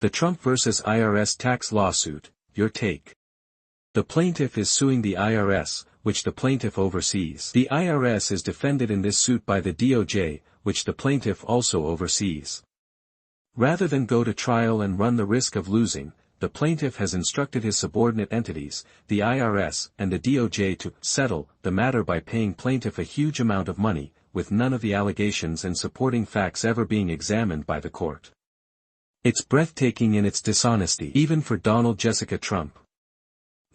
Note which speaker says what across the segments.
Speaker 1: The Trump vs. IRS tax lawsuit, your take. The plaintiff is suing the IRS, which the plaintiff oversees. The IRS is defended in this suit by the DOJ, which the plaintiff also oversees. Rather than go to trial and run the risk of losing, the plaintiff has instructed his subordinate entities, the IRS and the DOJ, to settle the matter by paying plaintiff a huge amount of money, with none of the allegations and supporting facts ever being examined by the court. It's breathtaking in its dishonesty, even for Donald Jessica Trump.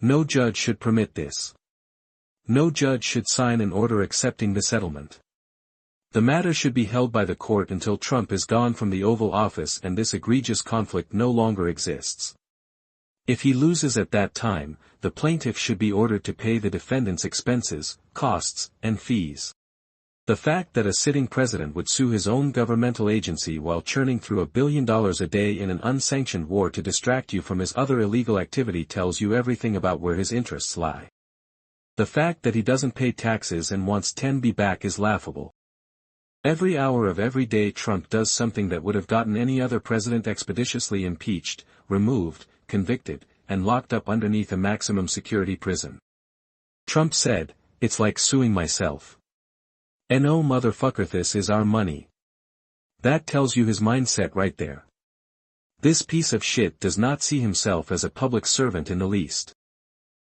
Speaker 1: No judge should permit this. No judge should sign an order accepting the settlement. The matter should be held by the court until Trump is gone from the Oval Office and this egregious conflict no longer exists. If he loses at that time, the plaintiff should be ordered to pay the defendant's expenses, costs, and fees. The fact that a sitting president would sue his own governmental agency while churning through $1 billion a day in an unsanctioned war to distract you from his other illegal activity tells you everything about where his interests lie. The fact that he doesn't pay taxes and wants 10B back is laughable. Every hour of every day Trump does something that would have gotten any other president expeditiously impeached, removed, convicted, and locked up underneath a maximum security prison. Trump said, "It's like suing myself. No motherfucker, this is our money." That tells you his mindset right there. This piece of shit does not see himself as a public servant in the least.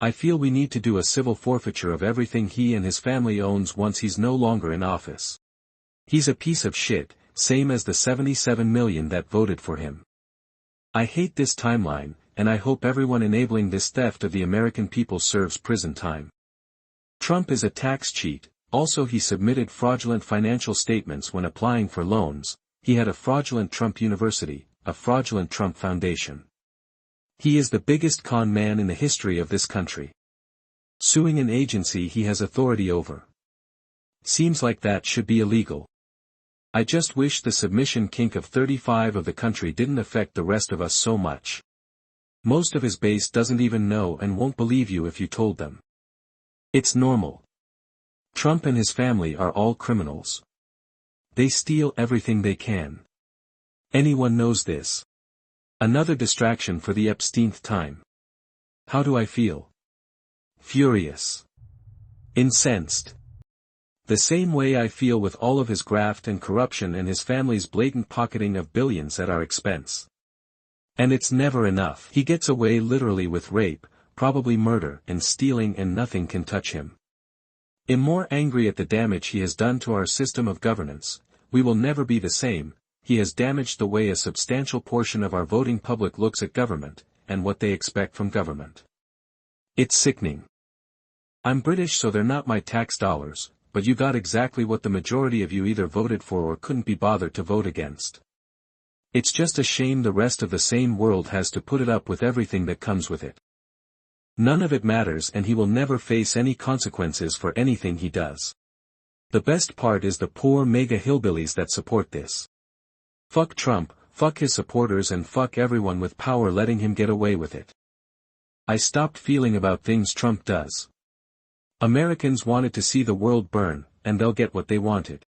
Speaker 1: I feel we need to do a civil forfeiture of everything he and his family owns once he's no longer in office. He's a piece of shit, same as the 77 million that voted for him. I hate this timeline, and I hope everyone enabling this theft of the American people serves prison time. Trump is a tax cheat. Also, he submitted fraudulent financial statements when applying for loans. He had a fraudulent Trump University, a fraudulent Trump Foundation. He is the biggest con man in the history of this country. Suing an agency he has authority over. Seems like that should be illegal. I just wish the submission kink of 35% of the country didn't affect the rest of us so much. Most of his base doesn't even know and won't believe you if you told them. It's normal. Trump and his family are all criminals. They steal everything they can. Anyone knows this. Another distraction for the Epsteinth time. How do I feel? Furious. Incensed. The same way I feel with all of his graft and corruption and his family's blatant pocketing of billions at our expense. And it's never enough. He gets away literally with rape, probably murder and stealing, and nothing can touch him. I'm more angry at the damage he has done to our system of governance. We will never be the same. He has damaged the way a substantial portion of our voting public looks at government, and what they expect from government. It's sickening. I'm British, so they're not my tax dollars, but you got exactly what the majority of you either voted for or couldn't be bothered to vote against. It's just a shame the rest of the same world has to put it up with everything that comes with it. None of it matters, and he will never face any consequences for anything he does. The best part is the poor mega hillbillies that support this. Fuck Trump, fuck his supporters, and fuck everyone with power letting him get away with it. I stopped feeling about things Trump does. Americans wanted to see the world burn, and they'll get what they wanted.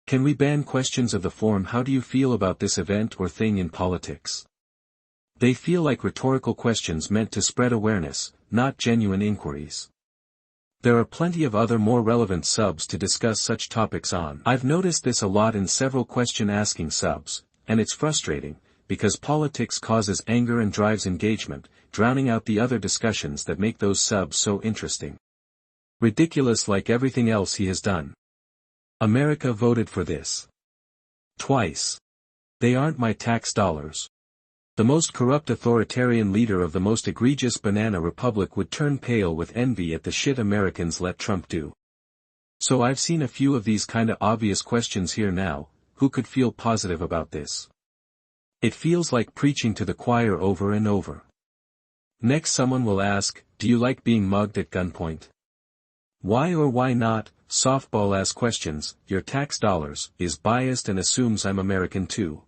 Speaker 1: Can we ban questions of the form "How do you feel about this event or thing" in politics? They feel like rhetorical questions meant to spread awareness, not genuine inquiries. There are plenty of other more relevant subs to discuss such topics on. I've noticed this a lot in several question-asking subs, and it's frustrating, because politics causes anger and drives engagement, drowning out the other discussions that make those subs so interesting. Ridiculous like everything else he has done. America voted for this. Twice. They aren't my tax dollars. The most corrupt authoritarian leader of the most egregious banana republic would turn pale with envy at the shit Americans let Trump do. So I've seen a few of these kinda obvious questions here now. Who could feel positive about this? It feels like preaching to the choir over and over. Next someone will ask, do you like being mugged at gunpoint? Why or why not? Softball-ass questions. Your tax dollars is biased and assumes I'm American too.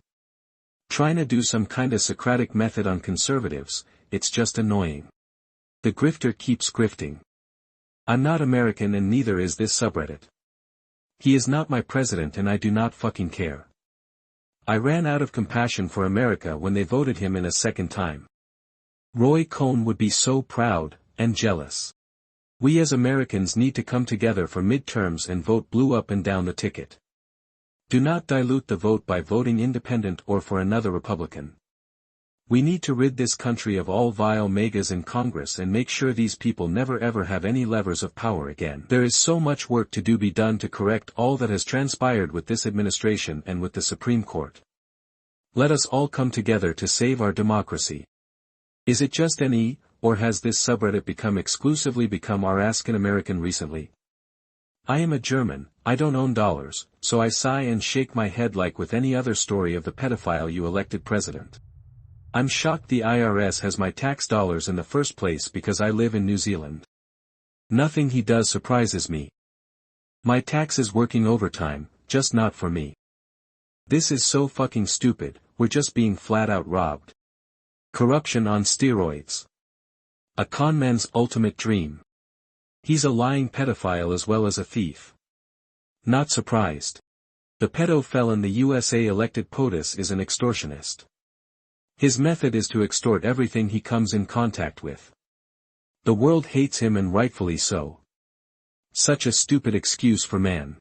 Speaker 1: Trying to do some kinda Socratic method on conservatives, it's just annoying. The grifter keeps grifting. I'm not American and neither is this subreddit. He is not my president and I do not fucking care. I ran out of compassion for America when they voted him in a second time. Roy Cohn would be so proud, and jealous. We as Americans need to come together for midterms and vote blue up and down the ticket. Do not dilute the vote by voting independent or for another Republican. We need to rid this country of all vile MAGAs in Congress and make sure these people never ever have any levers of power again. There is so much work to be done to correct all that has transpired with this administration and with the Supreme Court. Let us all come together to save our democracy. Is it just NE, or has this subreddit become our Asking American recently? I am a German, I don't own dollars, so I sigh and shake my head like with any other story of the pedophile you elected president. I'm shocked the IRS has my tax dollars in the first place because I live in New Zealand. Nothing he does surprises me. My tax is working overtime, just not for me. This is so fucking stupid, we're just being flat out robbed. Corruption on steroids. A conman's ultimate dream. He's a lying pedophile as well as a thief. Not surprised. The pedo felon the USA elected POTUS is an extortionist. His method is to extort everything he comes in contact with. The world hates him and rightfully so. Such a stupid excuse for man.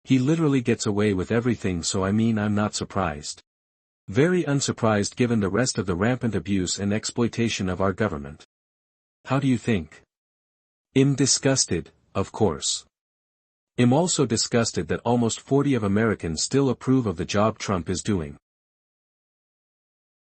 Speaker 1: He literally gets away with everything, so I'm not surprised. Very unsurprised given the rest of the rampant abuse and exploitation of our government. How do you think? I'm disgusted, of course. I'm also disgusted that almost 40% of Americans still approve of the job Trump is doing.